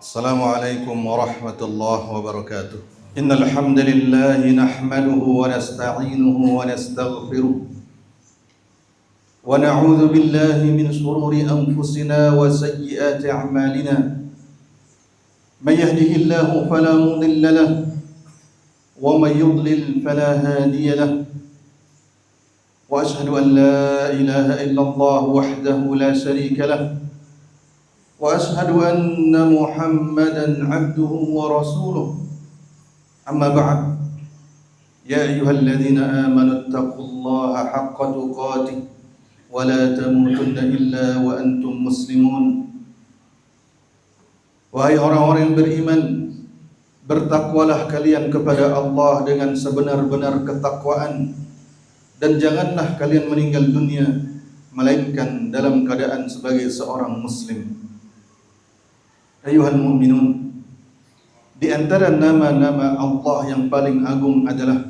السلام عليكم ورحمة الله وبركاته. إن الحمد لله نحمده ونستعينه ونستغفره ونعوذ بالله من شرور أنفسنا وسيئات أعمالنا. من يهده الله فلا مضل له ومن يضلل فلا هادي له. وأشهد أن لا إله إلا الله وحده لا شريك له وأشهد أن محمدًا عبده ورسوله. أما بعد، يا أيها الذين آمنوا اتقوا الله حق تقاته ولا تموتن إلا وأنتم مسلمون. Wahai orang-orang yang beriman, bertakwalah kalian kepada Allah dengan sebenar-benar ketakwaan, dan janganlah kalian meninggal dunia melainkan dalam keadaan sebagai seorang muslim. Ayuhal mu'minun, di antara nama-nama Allah yang paling agung adalah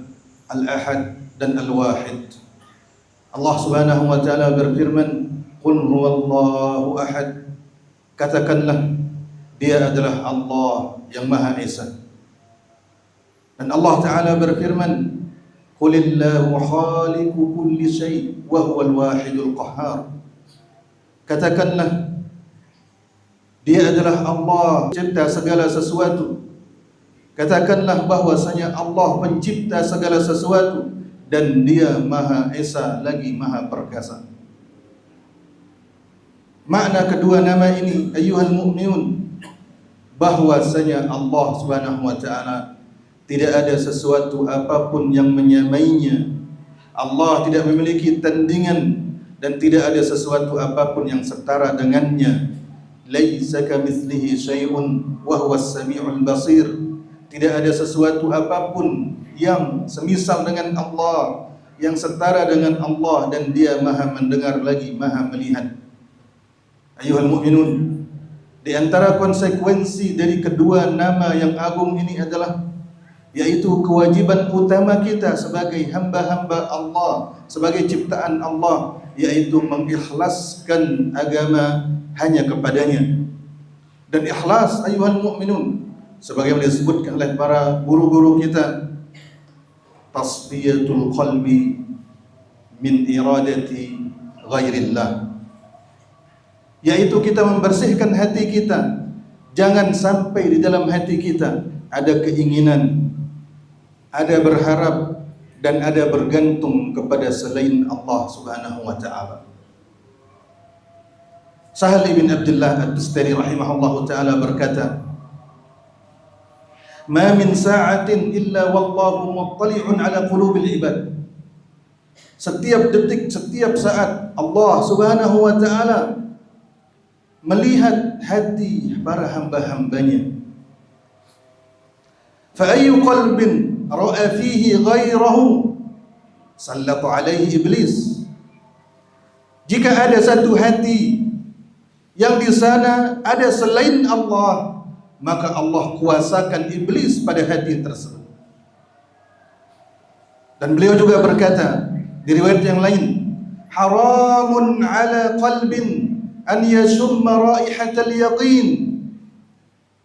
Al-Ahad dan Al-Wahid. Allah Subhanahu wa taala berfirman, "Qul huwallahu ahad." Katakanlah, Dia adalah Allah yang Maha Esa. Dan Allah taala berfirman, "Qulillahu khaliqu kulli syai' wa huwal wahidul qahhar." Katakanlah, Dia adalah Allah pencipta segala sesuatu. Katakanlah bahwasanya Allah pencipta segala sesuatu dan Dia Maha Esa lagi Maha Perkasa. Makna kedua nama ini, ayyuhal mu'minun, bahwasanya Allah Subhanahu wa taala tidak ada sesuatu apapun yang menyamainya. Allah tidak memiliki tandingan dan tidak ada sesuatu apapun yang setara dengannya. Laisa kamitslihi syai'un wa huwas samiul basir. Tidak ada sesuatu apapun yang semisal dengan Allah, yang setara dengan Allah, dan Dia Maha mendengar lagi Maha melihat. Ayuhal mu'minun, di antara konsekuensi dari kedua nama yang agung ini adalah yaitu kewajiban utama kita sebagai hamba-hamba Allah, sebagai ciptaan Allah, yaitu mengikhlaskan agama hanya kepadanya. Dan ikhlas, ayuhal mu'minun, sebagaimana disebutkan oleh para guru-guru kita, tasfiyatul qalbi min iradati ghairillah, yaitu kita membersihkan hati kita. Jangan sampai di dalam hati kita ada keinginan, ada berharap, dan ada bergantung kepada selain Allah Subhanahu wa ta'ala. Sahal ibn Abdullah Ad-Dustari rahimahullahu ta'ala berkata, "Ma min sa'atin illa wallahu muttali'un ala qulubil ibad." Setiap detik, setiap saat Allah Subhanahu wa ta'ala melihat hati para hamba-hambanya. Fa ayyu qalbin ra'a fihi ghairahu sallata alaihi iblis. Jika ada satu hati yang di sana ada selain Allah, maka Allah kuasakan iblis pada hati tersebut. Dan beliau juga berkata di riwayat yang lain, "Haramun ala qalbin an yashumma raihatal yaqin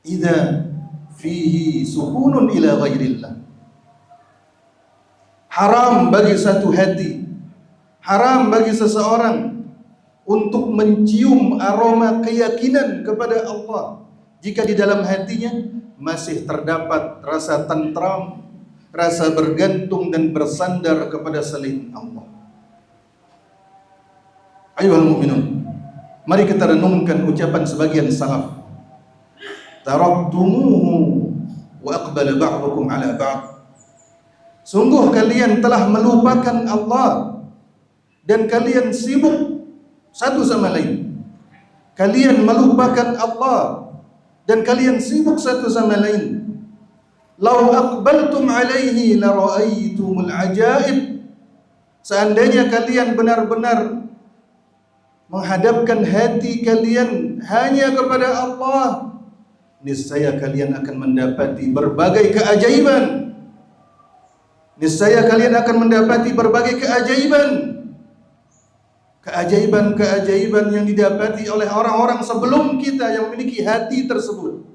idza fihi sukunun ila ghairillah." Haram bagi satu hati, haram bagi seseorang untuk mencium aroma keyakinan kepada Allah jika di dalam hatinya masih terdapat rasa tentram, rasa bergantung dan bersandar kepada selain Allah. Ayuhal mu'minun, mari kita renungkan ucapan sebagian salaf, "Taraktumuhu wa aqbala ba'dukum ala ba'd." Sungguh kalian telah melupakan Allah dan kalian sibuk satu sama lain. Kalian melupakan Allah dan kalian sibuk satu sama lain. "Lau aqbaltum alaihi la ra'aitumul ajaib." Seandainya kalian benar-benar menghadapkan hati kalian hanya kepada Allah, niscaya kalian akan mendapati berbagai keajaiban. Niscaya kalian akan mendapati berbagai keajaiban. Keajaiban-keajaiban yang didapati oleh orang-orang sebelum kita yang memiliki hati tersebut.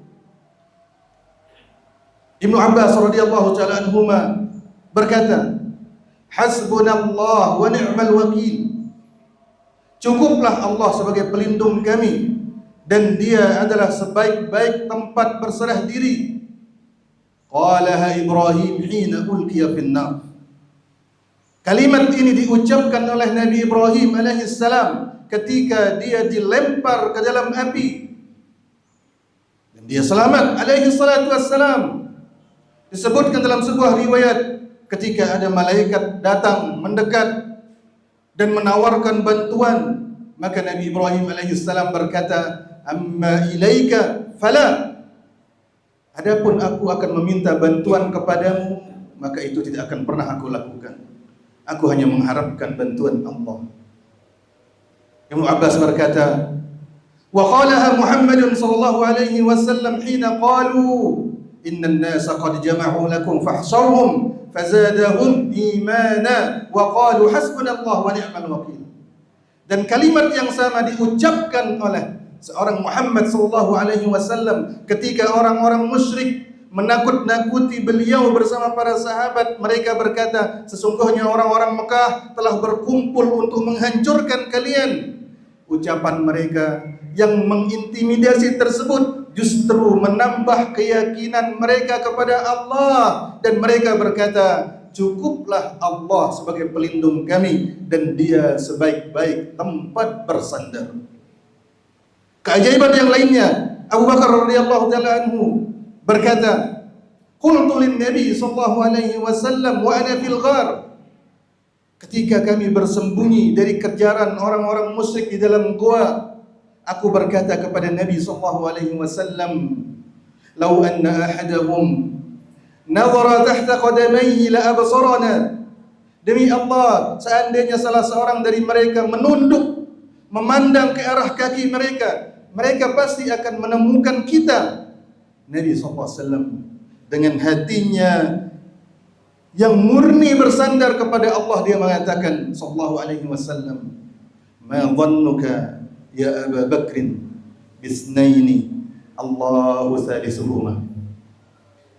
Ibnu Abbas radhiyallahu taala anhuma berkata, hasbunallah wa ni'mal wakil. Cukuplah Allah sebagai pelindung kami dan Dia adalah sebaik-baik tempat berserah diri. Qalaha Ibrahim hina ulqiya fin nar. Kalimat ini diucapkan oleh Nabi Ibrahim alaihissalam ketika dia dilempar ke dalam api. Dan dia selamat alaihissalatu wassalam. Disebutkan dalam sebuah riwayat ketika ada malaikat datang mendekat dan menawarkan bantuan, maka Nabi Ibrahim alaihissalam berkata, amma ilaika fala. Adapun aku akan meminta bantuan kepadamu, maka itu tidak akan pernah aku lakukan. Aku hanya mengharapkan bantuan Allah. Ibnu Abbas berkata, wa qalaha Muhammadun sallallahu alaihi wasallam hina qalu innan nasa qad jama'u lakum fahsharhum fazadahum imana wa qalu hasbunallahu wa ni'mal wakil. Dan kalimat yang sama diucapkan oleh seorang Muhammad sallallahu alaihi wasallam ketika orang-orang musyrik menakut-nakuti beliau bersama para sahabat. Mereka berkata, sesungguhnya orang-orang Mekah telah berkumpul untuk menghancurkan kalian. Ucapan mereka yang mengintimidasi tersebut justru menambah keyakinan mereka kepada Allah, dan mereka berkata, cukuplah Allah sebagai pelindung kami dan Dia sebaik-baik tempat bersandar. Keajaiban yang lainnya, Abu Bakar radhiyallahu taala anhu berkata, qultu lin Nabi sallallahu alaihi wasallam wa ana fil ghar. Ketika kami bersembunyi dari kejaran orang-orang musyrik di dalam gua, aku berkata kepada Nabi sallallahu alaihi wasallam, "Law anna ahadahum nadhara tahta qadamayhi la absarana." Demi Allah, seandainya salah seorang dari mereka menunduk memandang ke arah kaki mereka, mereka pasti akan menemukan kita. Nabi SAW dengan hatinya yang murni bersandar kepada Allah, dia mengatakan sallallahu alaihi wasallam, ma dhannuka ya Abu Bakrin bisnaini Allahu salisuhuma.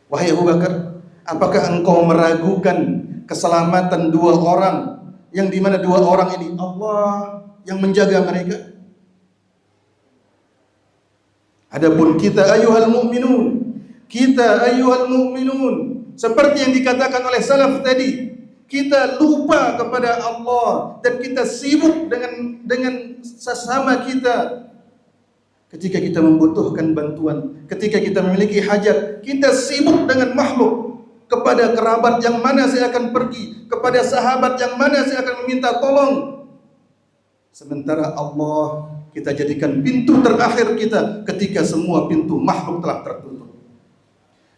Wahai Abu Bakar, apakah engkau meragukan keselamatan dua orang yang dimana dua orang ini Allah yang menjaga mereka? Adapun kita ayyuhal mu'minun, seperti yang dikatakan oleh salaf tadi, kita lupa kepada Allah dan kita sibuk dengan sesama kita. Ketika kita membutuhkan bantuan, ketika kita memiliki hajat, kita sibuk dengan makhluk. Kepada kerabat yang mana saya akan pergi, kepada sahabat yang mana saya akan meminta tolong. Sementara Allah kita jadikan pintu terakhir kita ketika semua pintu makhluk telah tertutup.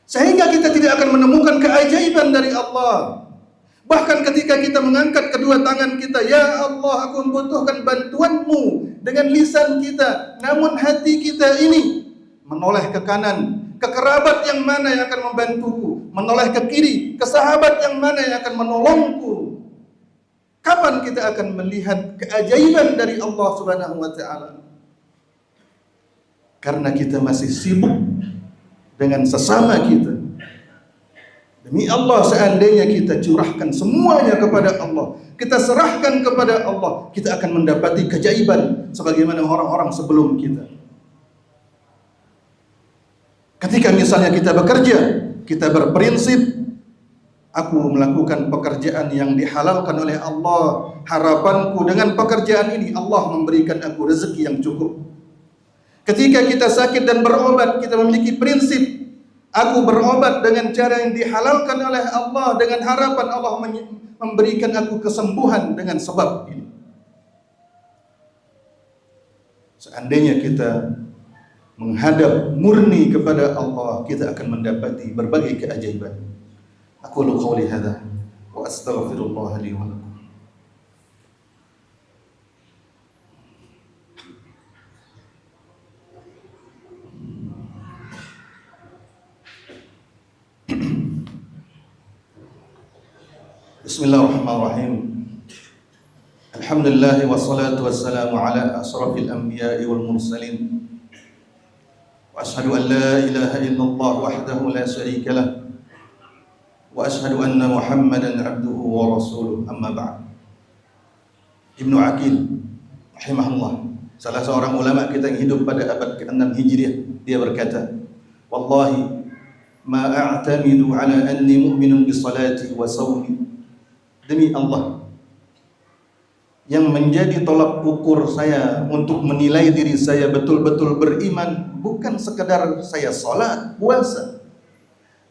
Sehingga kita tidak akan menemukan keajaiban dari Allah. Bahkan ketika kita mengangkat kedua tangan kita, ya Allah, aku membutuhkan bantuanmu, dengan lisan kita, namun hati kita ini menoleh ke kanan, ke kerabat yang mana yang akan membantuku, menoleh ke kiri, ke sahabat yang mana yang akan menolongku. Kapan kita akan melihat keajaiban dari Allah Subhanahu wa taala? Karena kita masih sibuk dengan sesama kita. Demi Allah, seandainya kita curahkan semuanya kepada Allah, kita serahkan kepada Allah, kita akan mendapati keajaiban sebagaimana orang-orang sebelum kita. Ketika misalnya kita bekerja, kita berprinsip, aku melakukan pekerjaan yang dihalalkan oleh Allah. Harapanku dengan pekerjaan ini Allah memberikan aku rezeki yang cukup. Ketika kita sakit dan berobat, kita memiliki prinsip, aku berobat dengan cara yang dihalalkan oleh Allah, dengan harapan Allah memberikan aku kesembuhan dengan sebab ini. Seandainya kita menghadap murni kepada Allah, kita akan mendapati berbagai keajaiban. Aqulu qawli hadza wa astaghfirullah li wa lakum. Bismillahirrahmanirrahim. Alhamdulillah wassalatu wassalamu ala asrafil anbiya'i wal mursalin. Wa ashhadu an la ilaha illallah wahdahu la syarika lah وأشهد أن محمدا عبده ورسوله أما بعد. Ibnu Aqil rahimahullah, salah seorang ulama kita yang hidup pada abad ke-6 Hijriah, dia berkata, wallahi ma a'tamidu ala anni mu'minun bi salati wa sawmi. Demi Allah, yang menjadi tolak ukur saya untuk menilai diri saya betul-betul beriman bukan sekedar saya salat, puasa,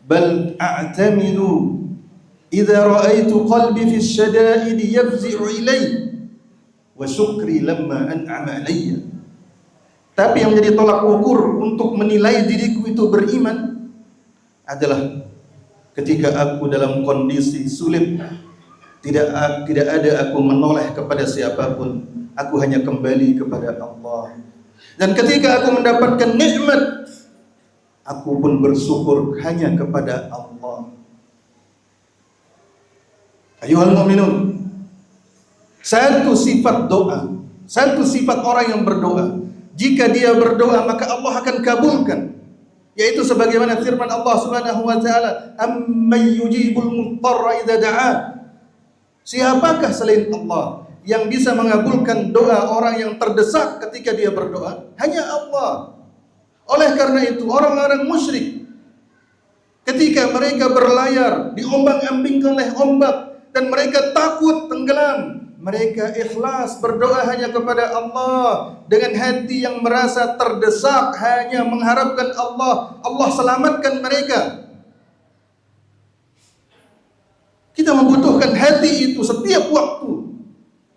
bal a'tamidu idza ra'aitu qalbi fi syada'id yafzi'u ilayhi wa syukri lamma an'ama alayya. Tapi yang menjadi tolak ukur untuk menilai diriku itu beriman adalah ketika aku dalam kondisi sulit, tidak ada aku menoleh kepada siapapun, aku hanya kembali kepada Allah. Dan ketika aku mendapatkan nikmat, aku pun bersyukur hanya kepada Allah. Ayuhal mu'minun, satu sifat doa, satu sifat orang yang berdoa, jika dia berdoa maka Allah akan kabulkan, yaitu sebagaimana firman Allah Subhanahu wa taala, amman yujibul mudtarra idza da'a. Siapakah selain Allah yang bisa mengabulkan doa orang yang terdesak ketika dia berdoa? Hanya Allah. Oleh karena itu orang-orang musyrik ketika mereka berlayar diombang-ambingkan oleh ombak dan mereka takut tenggelam, mereka ikhlas berdoa hanya kepada Allah dengan hati yang merasa terdesak, hanya mengharapkan Allah, Allah selamatkan mereka. Kita membutuhkan hati itu setiap waktu,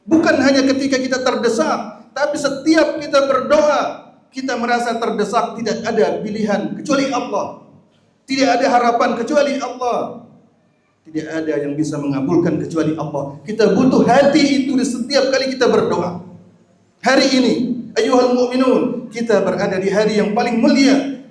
bukan hanya ketika kita terdesak, tapi setiap kita berdoa, kita merasa terdesak, tidak ada pilihan kecuali Allah, tidak ada harapan kecuali Allah, tidak ada yang bisa mengabulkan kecuali Allah. Kita butuh hati itu di setiap kali kita berdoa. Hari ini, ayuhal mu'minun, kita berada di hari yang paling mulia.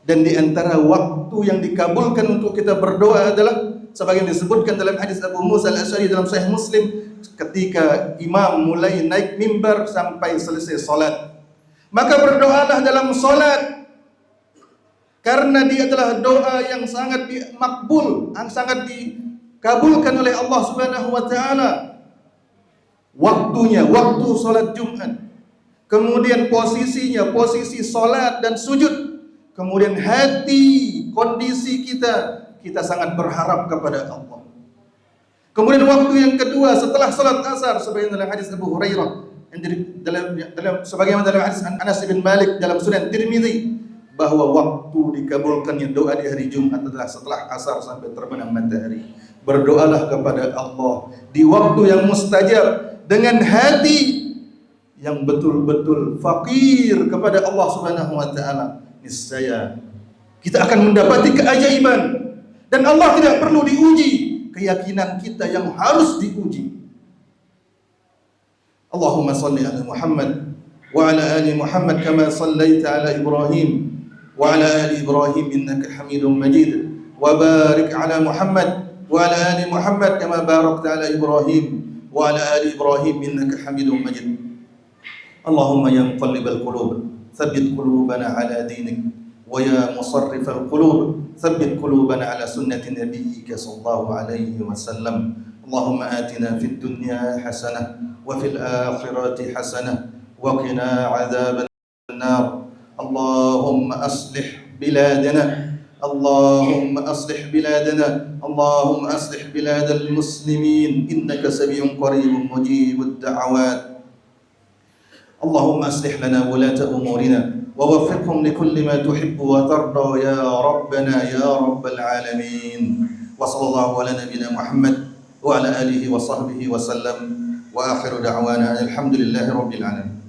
Dan di antara waktu yang dikabulkan untuk kita berdoa adalah sebagian disebutkan dalam hadis Abu Musa al-Asy'ari dalam Sahih Muslim, ketika imam mulai naik mimbar sampai selesai salat, maka berdoalah dalam salat, karena dia adalah doa yang sangat makbul, yang sangat dikabulkan oleh Allah Subhanahu wa taala. Waktunya, waktu salat Jumat. Kemudian posisinya, posisi salat dan sujud. Kemudian hati, kondisi kita sangat berharap kepada Allah. Kemudian waktu yang kedua setelah salat asar, sebagaimana dalam hadis Abu Hurairah, sebagaimana dalam hadis Anas bin Malik dalam Sunan Tirmidzi, bahwa waktu dikabulkannya doa di hari Jumat adalah setelah asar sampai terbenam matahari. Berdoalah kepada Allah di waktu yang mustajab dengan hati yang betul-betul fakir kepada Allah Subhanahu wa taala. Niscaya kita akan mendapati keajaiban, dan Allah tidak perlu diuji, keyakinan kita yang harus diuji. Allahumma salli ala Muhammad wa ala ali Muhammad kama sallaita ala Ibrahim وعلى آل إبراهيم إنك حميد مجيد وبارك على محمد وعلى آل محمد كما باركت على إبراهيم وعلى آل إبراهيم إنك حميد مجيد اللهم يا مقلب القلوب ثبت قلوبنا على دينك ويا مصرف القلوب ثبت قلوبنا على سنة نبيك صلى الله عليه وسلم اللهم آتنا في الدنيا حسنة وفي الآخرة حسنة وقنا عذاب النار اللهم أصلح بلادنا اللهم أصلح بلادنا اللهم أصلح بلاد المسلمين إنك سميع قريب مجيب الدعوات اللهم أصلح لنا ولاة أمورنا ووفقهم لكل ما تحب وترضى يا ربنا يا رب العالمين وصلى الله على نبينا محمد وعلى آله وصحبه وسلم وآخر دعوانا الحمد لله رب العالمين.